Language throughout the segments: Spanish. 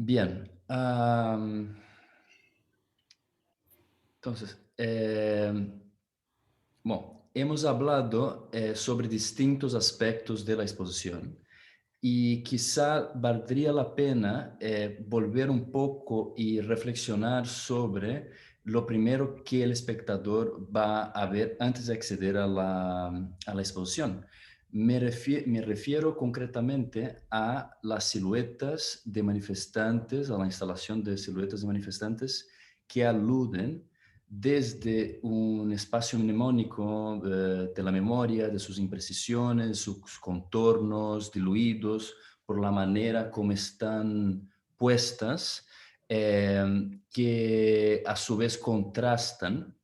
Bien. Entonces, bueno, hemos hablado sobre distintos aspectos de la exposición y quizá valdría la pena volver un poco y reflexionar sobre lo primero que el espectador va a ver antes de acceder a la exposición. Me refiero concretamente a las siluetas de manifestantes, a la instalación de siluetas de manifestantes que aluden desde un espacio mnemónico de la memoria, de sus imprecisiones, sus contornos diluidos por la manera como están puestas, que a su vez contrastan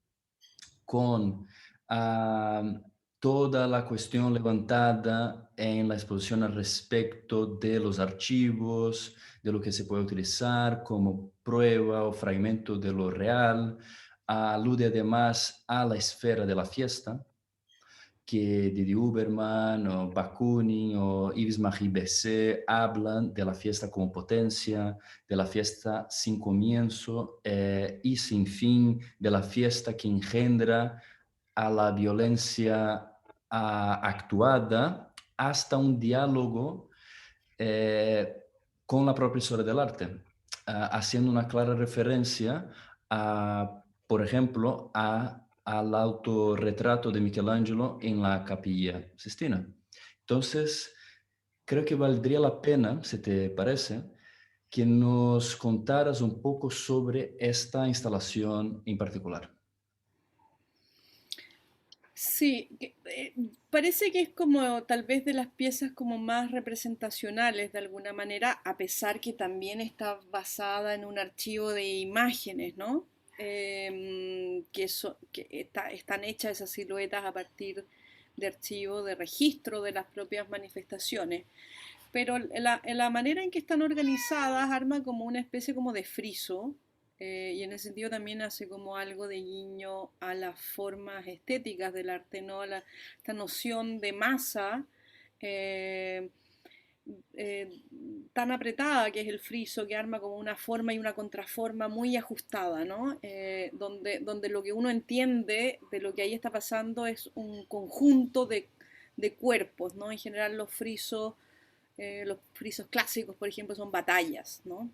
con ah, toda la cuestión levantada en la exposición al respecto de los archivos, de lo que se puede utilizar como prueba o fragmento de lo real. Alude además a la esfera de la fiesta, que Didi Huberman o Bakunin o Yves Marie Besset hablan de la fiesta como potencia, de la fiesta sin comienzo y sin fin, de la fiesta que engendra a la violencia actuada, hasta un diálogo eh, con la propia historia del arte, haciendo una clara referencia por ejemplo, al autorretrato de Michelangelo en la Capilla Sistina. Entonces, creo que valdría la pena, si te parece, que nos contaras un poco sobre esta instalación en particular. Sí, parece que es como tal vez de las piezas como más representacionales de alguna manera, a pesar que también está basada en un archivo de imágenes, ¿no? Están hechas esas siluetas a partir de archivo, de registro de las propias manifestaciones. Pero la manera en que están organizadas arma como una especie como de friso, y en ese sentido también hace como algo de guiño a las formas estéticas del arte, ¿no? Esta noción de masa eh, eh, tan apretada que es el friso, que arma como una forma y una contraforma muy ajustada, ¿no? Donde lo que uno entiende de lo que ahí está pasando es un conjunto de cuerpos, ¿no? En general los frisos clásicos, por ejemplo, son batallas, ¿no?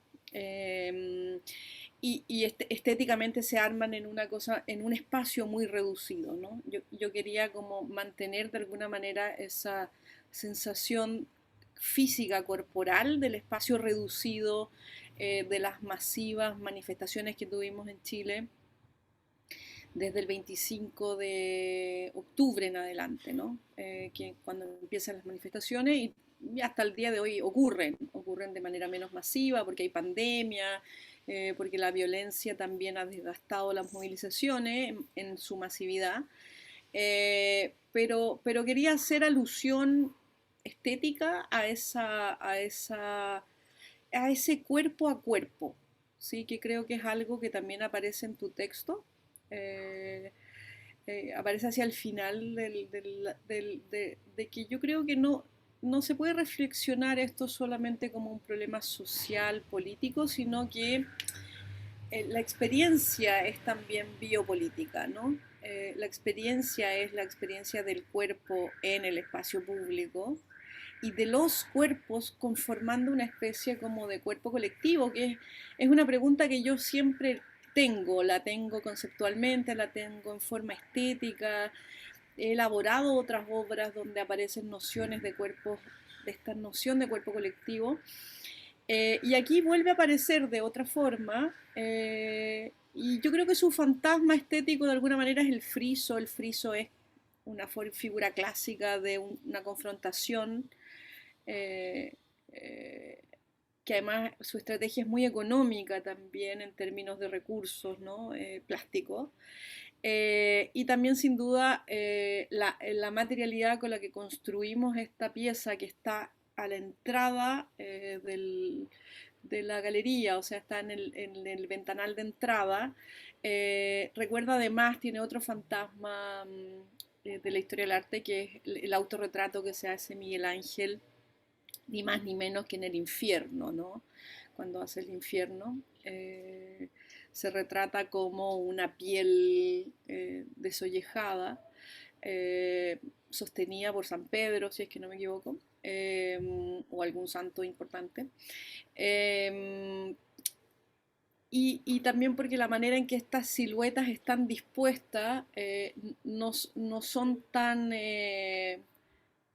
Estéticamente se arman en una cosa, en un espacio muy reducido, ¿no? Yo quería como mantener de alguna manera esa sensación física corporal del espacio reducido, de las masivas manifestaciones que tuvimos en Chile desde el 25 de octubre en adelante, ¿no? Que cuando empiezan las manifestaciones y hasta el día de hoy ocurren de manera menos masiva porque hay pandemia, porque la violencia también ha desgastado las movilizaciones en su masividad. Pero quería hacer alusión estética a ese cuerpo a cuerpo, ¿sí? Que creo que es algo que también aparece en tu texto. Eh, Aparece hacia el final de que yo creo que no se puede reflexionar esto solamente como un problema social, político, sino que la experiencia es también biopolítica, ¿no? La experiencia es la experiencia del cuerpo en el espacio público y de los cuerpos conformando una especie como de cuerpo colectivo, que es una pregunta que yo siempre la tengo conceptualmente, la tengo en forma estética, he elaborado otras obras donde aparecen nociones de cuerpos, de esta noción de cuerpo colectivo, y aquí vuelve a aparecer de otra forma, y yo creo que su fantasma estético de alguna manera es el friso. El friso es una figura clásica de una confrontación, eh, eh, que además su estrategia es muy económica también en términos de recursos, ¿no? Plásticos. Y también sin duda la materialidad con la que construimos esta pieza que está a la entrada de la galería, o sea, está en el ventanal de entrada. Recuerda además, tiene otro fantasma de la historia del arte, que es el autorretrato que se hace Miguel Ángel ni más ni menos que en el infierno, ¿no? Cuando hace el infierno, se retrata como una piel desollejada, sostenida por San Pedro, si es que no me equivoco, o algún santo importante. Eh, y también porque la manera en que estas siluetas están dispuestas no son tan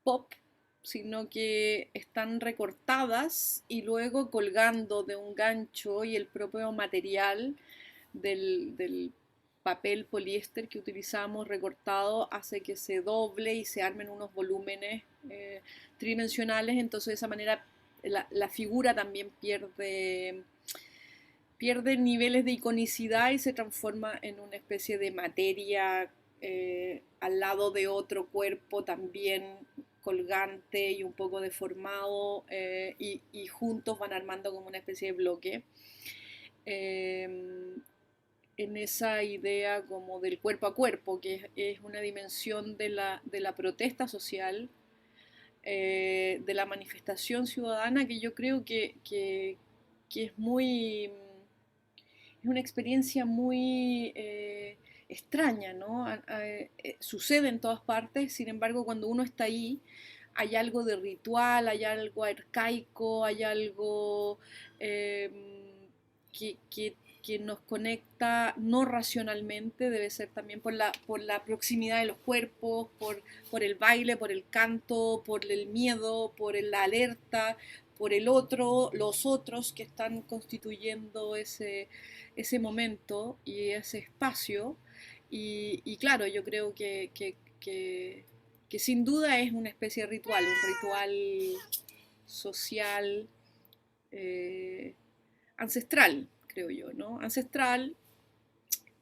pop, sino que están recortadas y luego colgando de un gancho, y el propio material del papel poliéster que utilizamos recortado hace que se doble y se armen unos volúmenes tridimensionales. Entonces de esa manera la figura también pierde niveles de iconicidad y se transforma en una especie de materia al lado de otro cuerpo también colgante y un poco deformado, y juntos van armando como una especie de bloque. Eh, en esa idea como del cuerpo a cuerpo, que es una dimensión de la protesta social, de la manifestación ciudadana, que yo creo que es muy es una experiencia muy extraña, ¿no? Sucede en todas partes, sin embargo, cuando uno está ahí, hay algo de ritual, hay algo arcaico, hay algo eh, que nos conecta no racionalmente, debe ser también por la proximidad de los cuerpos, por el baile, por el canto, por el miedo, por la alerta, por el otro, los otros que están constituyendo ese momento y ese espacio. Y claro, yo creo que sin duda es una especie de ritual, un ritual social ancestral, creo yo, ¿no? Ancestral,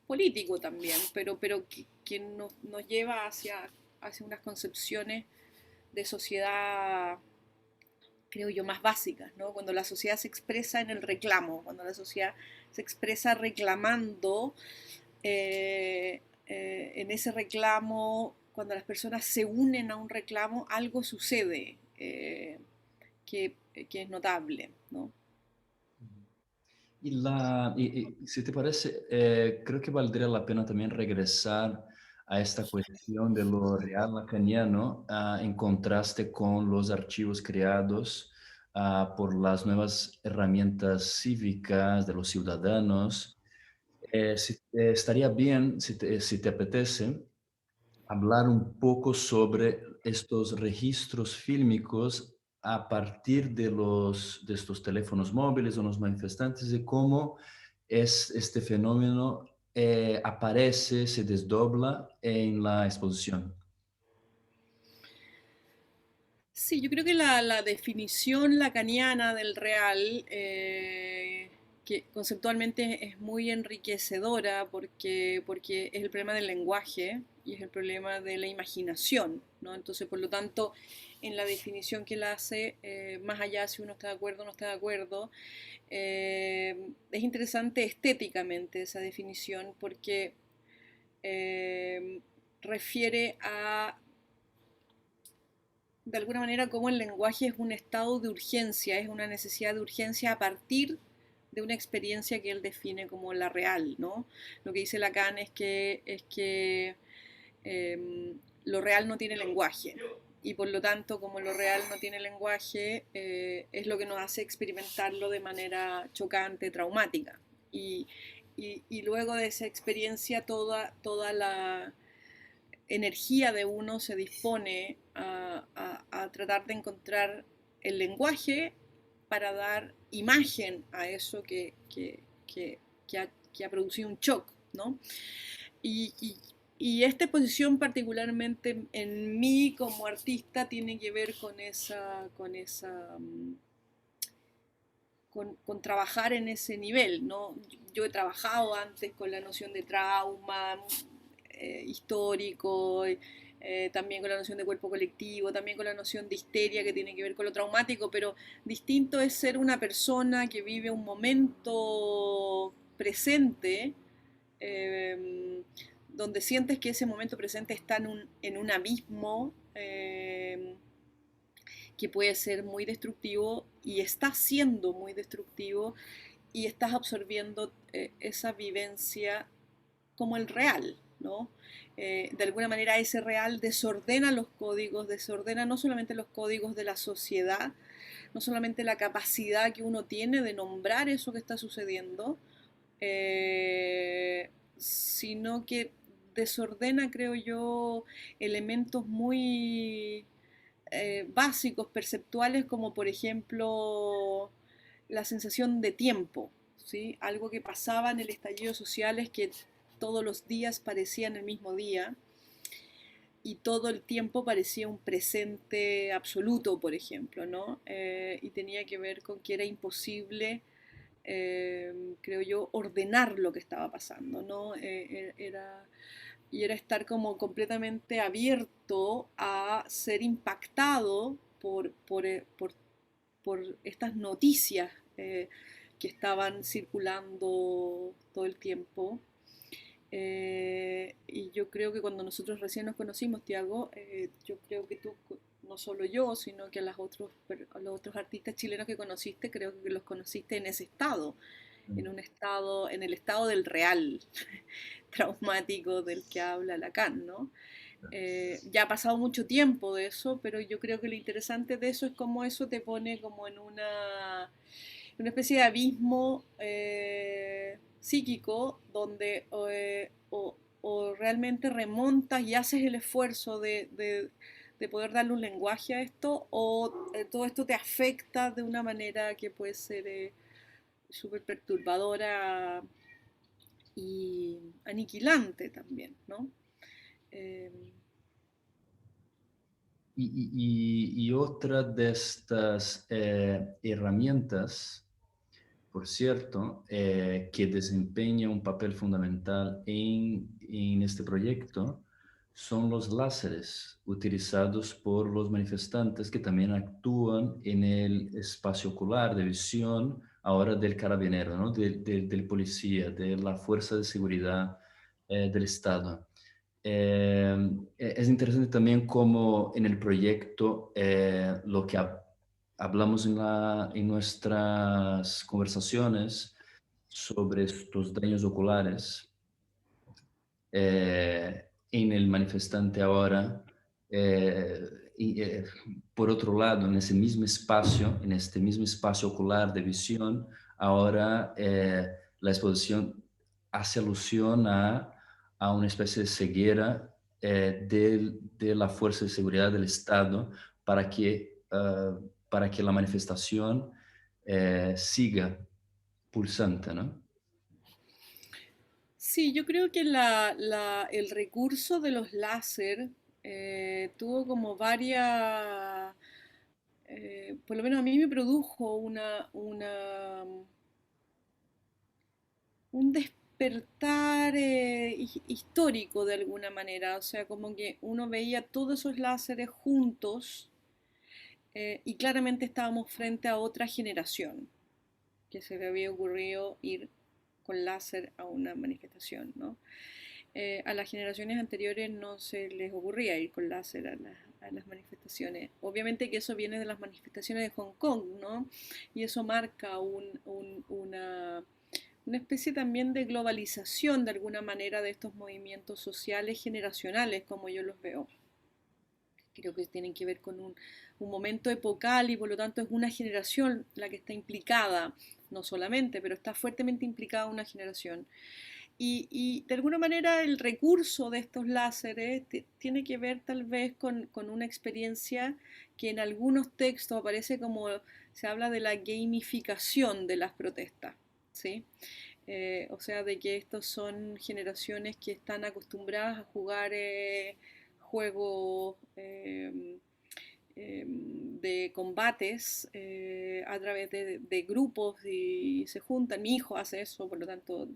político también, pero que nos lleva hacia unas concepciones de sociedad, creo yo, más básicas, ¿no? Cuando la sociedad se expresa en el reclamo, cuando la sociedad se expresa reclamando, en ese reclamo, cuando las personas se unen a un reclamo, algo sucede que es notable, ¿no? Y si te parece, creo que valdría la pena también regresar a esta cuestión de lo real lacaniano, en contraste con los archivos creados por las nuevas herramientas cívicas de los ciudadanos. Estaría bien, si te apetece, hablar un poco sobre estos registros fílmicos a partir de estos teléfonos móviles o los manifestantes, y cómo es este fenómeno aparece, se desdobla en la exposición. Sí, yo creo que la definición lacaniana del real, que conceptualmente es muy enriquecedora porque es el problema del lenguaje y es el problema de la imaginación, ¿no? Entonces, por lo tanto, en la definición que él hace, más allá si uno está de acuerdo o no está de acuerdo, es interesante estéticamente esa definición porque eh, refiere a de alguna manera cómo el lenguaje es un estado de urgencia, es una necesidad de urgencia a partir de una experiencia que él define como la real, ¿no? Lo que dice Lacan es que lo real no tiene lenguaje, y por lo tanto, como lo real no tiene lenguaje, es lo que nos hace experimentarlo de manera chocante, traumática. Y, y luego de esa experiencia, toda la energía de uno se dispone a tratar de encontrar el lenguaje para dar imagen a eso que ha producido un shock, ¿no? Y, y, y esta exposición particularmente en mí como artista tiene que ver con trabajar en ese nivel, ¿no? Yo he trabajado antes con la noción de trauma histórico, también con la noción de cuerpo colectivo, también con la noción de histeria que tiene que ver con lo traumático, pero distinto es ser una persona que vive un momento presente, donde sientes que ese momento presente está en un abismo, que puede ser muy destructivo y está siendo muy destructivo y estás absorbiendo esa vivencia como el real, ¿no? De alguna manera ese real desordena los códigos, desordena no solamente los códigos de la sociedad, no solamente la capacidad que uno tiene de nombrar eso que está sucediendo, sino que desordena, creo yo, elementos muy básicos, perceptuales, como por ejemplo la sensación de tiempo, ¿sí? Algo que pasaba en el estallido social es que todos los días parecían el mismo día y todo el tiempo parecía un presente absoluto, por ejemplo, ¿no? Y tenía que ver con que era imposible, creo yo, ordenar lo que estaba pasando, ¿no? Y era estar como completamente abierto a ser impactado por estas noticias que estaban circulando todo el tiempo. Y yo creo que cuando nosotros recién nos conocimos, Tiago, yo creo que tú, no solo yo, sino que a los otros artistas chilenos que conociste, creo que los conociste en ese estado, en un estado, en el estado del real, traumático del que habla Lacan, ¿no? Ya ha pasado mucho tiempo de eso, pero yo creo que lo interesante de eso es cómo eso te pone como en una especie de abismo psíquico donde o realmente remontas y haces el esfuerzo de poder darle un lenguaje a esto, o todo esto te afecta de una manera que puede ser súper perturbadora y aniquilante también, ¿no? Eh, Y otra de estas herramientas, por cierto, que desempeña un papel fundamental en este proyecto, son los láseres utilizados por los manifestantes que también actúan en el espacio ocular de visión, ahora del carabinero, ¿no? Del policía, de la fuerza de seguridad del Estado. Es interesante también cómo en el proyecto lo que hablamos en nuestras conversaciones sobre estos daños oculares en el manifestante ahora, y, por otro lado, en este mismo espacio ocular de visión, ahora la exposición hace alusión a una especie de ceguera de la Fuerza de Seguridad del Estado para que la manifestación siga pulsante, ¿no? sí, yo creo que el recurso de los láser tuvo como varias, por lo menos a mí me produjo un despertar histórico de alguna manera, o sea, como que uno veía todos esos láseres juntos y claramente estábamos frente a otra generación que se le había ocurrido ir con láser a una manifestación, ¿no? A las generaciones anteriores no se les ocurría ir con láser a las manifestaciones. Obviamente que eso viene de las manifestaciones de Hong Kong, ¿no? Y eso marca una especie también de globalización de alguna manera de estos movimientos sociales generacionales, como yo los veo. Creo que tienen que ver con un momento epocal y por lo tanto es una generación la que está implicada, no solamente, pero está fuertemente implicada una generación. De alguna manera el recurso de estos láseres tiene que ver tal vez con una experiencia que en algunos textos aparece como se habla de la gamificación de las protestas, ¿sí? O sea, de que estos son generaciones que están acostumbradas a jugar juegos de combates a través de grupos y se juntan. Mi hijo hace eso, por lo tanto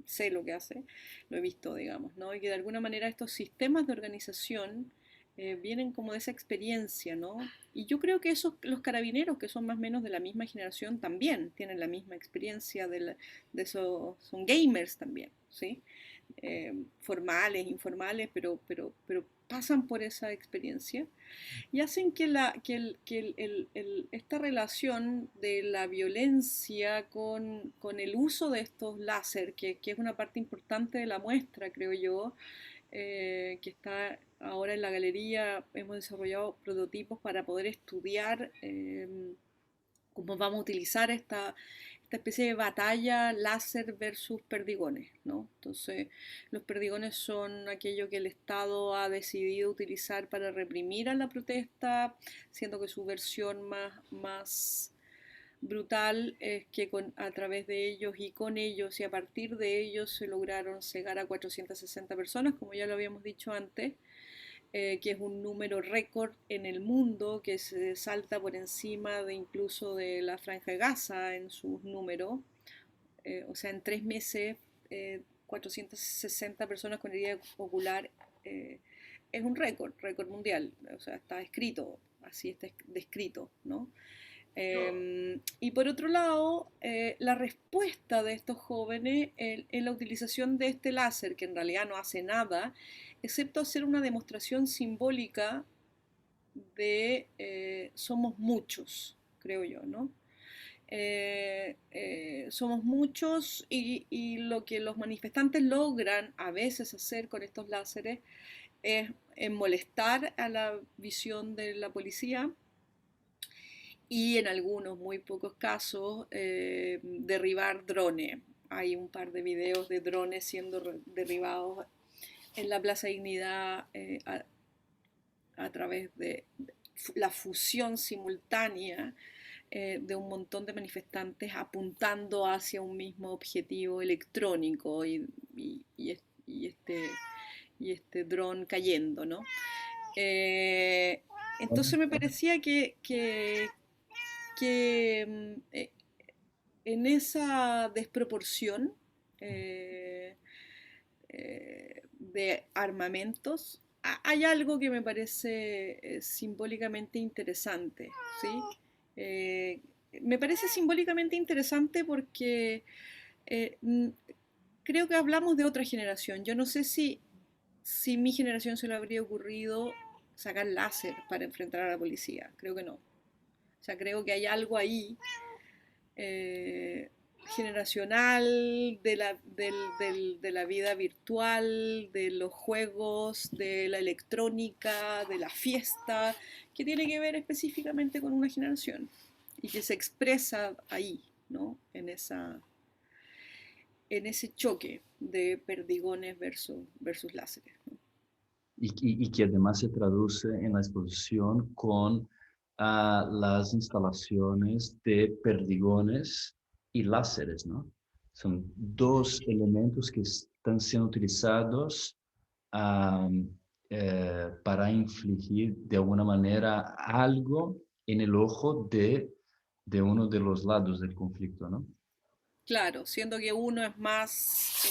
sé lo que hace, lo he visto, digamos, ¿no? Y que de alguna manera estos sistemas de organización vienen como de esa experiencia, ¿no? Y yo creo que esos, los carabineros, que son más o menos de la misma generación, también tienen la misma experiencia de eso, son gamers también, ¿sí? formales, informales, pero pasan por esa experiencia y hacen que, esta relación de la violencia con el uso de estos láser, que es una parte importante de la muestra, creo yo, que está ahora en la galería, hemos desarrollado prototipos para poder estudiar cómo vamos a utilizar esta especie de batalla láser versus perdigones, ¿no? Entonces, los perdigones son aquello que el Estado ha decidido utilizar para reprimir a la protesta, siendo que su versión más brutal es que a través de ellos y con ellos y a partir de ellos se lograron cegar a 460 personas, como ya lo habíamos dicho antes, que es un número récord en el mundo, que se salta por encima de incluso de la Franja de Gaza en sus números. O sea, en 3 meses, 460 personas con herida ocular es un récord mundial. O sea, está escrito, así está descrito, ¿no? Y por otro lado, la respuesta de estos jóvenes en la utilización de este láser, que en realidad no hace nada, excepto hacer una demostración simbólica de somos muchos, creo yo, ¿no? Somos muchos y lo que los manifestantes logran a veces hacer con estos láseres es molestar a la visión de la policía y en algunos, muy pocos casos, derribar drones. Hay un par de videos de drones siendo derribados en la Plaza Dignidad a través de la fusión simultánea de un montón de manifestantes apuntando hacia un mismo objetivo electrónico y este dron cayendo, ¿no? Entonces me parecía que en esa desproporción de armamentos hay algo que me parece simbólicamente interesante, ¿sí? Eh, Me parece simbólicamente interesante porque eh, creo que hablamos de otra generación. Yo no sé si mi generación se le habría ocurrido sacar láser para enfrentar a la policía. Creo que no. O sea, creo que hay algo ahí eh, generacional de la vida virtual, de los juegos, de la electrónica, de la fiesta, que tiene que ver específicamente con una generación y que se expresa ahí, ¿no? En ese choque de perdigones versus láseres, ¿no? Y que además se traduce en la exposición con las instalaciones de perdigones y láseres, ¿no? Son dos elementos que están siendo utilizados am, para infligir de alguna manera algo en el ojo de uno de los lados del conflicto, ¿no? Claro, siendo que uno es más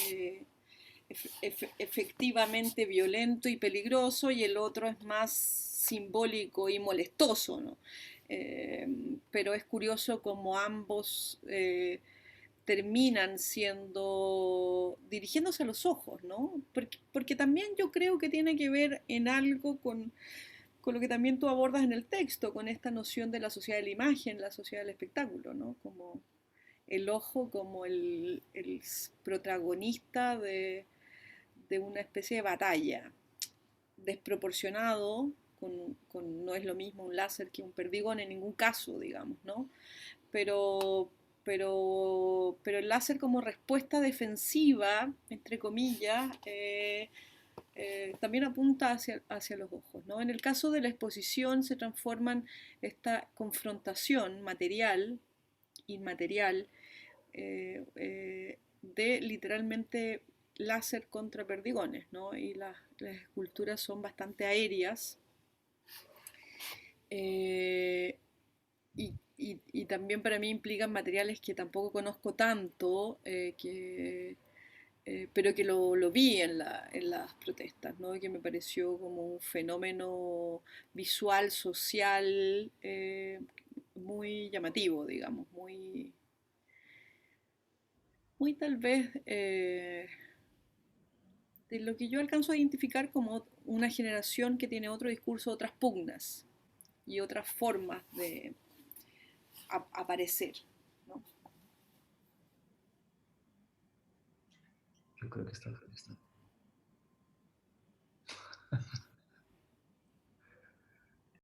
efectivamente violento y peligroso y el otro es más simbólico y molestoso, ¿no? Eh, pero es curioso como ambos terminan dirigiéndose a los ojos, ¿no? Porque también yo creo que tiene que ver en algo con lo que también tú abordas en el texto, con esta noción de la sociedad de la imagen, la sociedad del espectáculo, ¿no? Como el ojo como el protagonista de una especie de batalla, desproporcionado, no es lo mismo un láser que un perdigón en ningún caso, digamos, ¿no? Pero, pero el láser como respuesta defensiva, entre comillas, también apunta hacia los ojos, ¿no? En el caso de la exposición se transforman esta confrontación material, inmaterial, de literalmente láser contra perdigones, ¿no? Y las esculturas son bastante aéreas eh, y también para mí implican materiales que tampoco conozco tanto, pero que lo vi en las protestas, ¿no? Que me pareció como un fenómeno visual, social, muy llamativo, digamos, muy tal vez de lo que yo alcanzo a identificar como una generación que tiene otro discurso, otras pugnas y otras formas de aparecer, ¿no? Yo creo que está.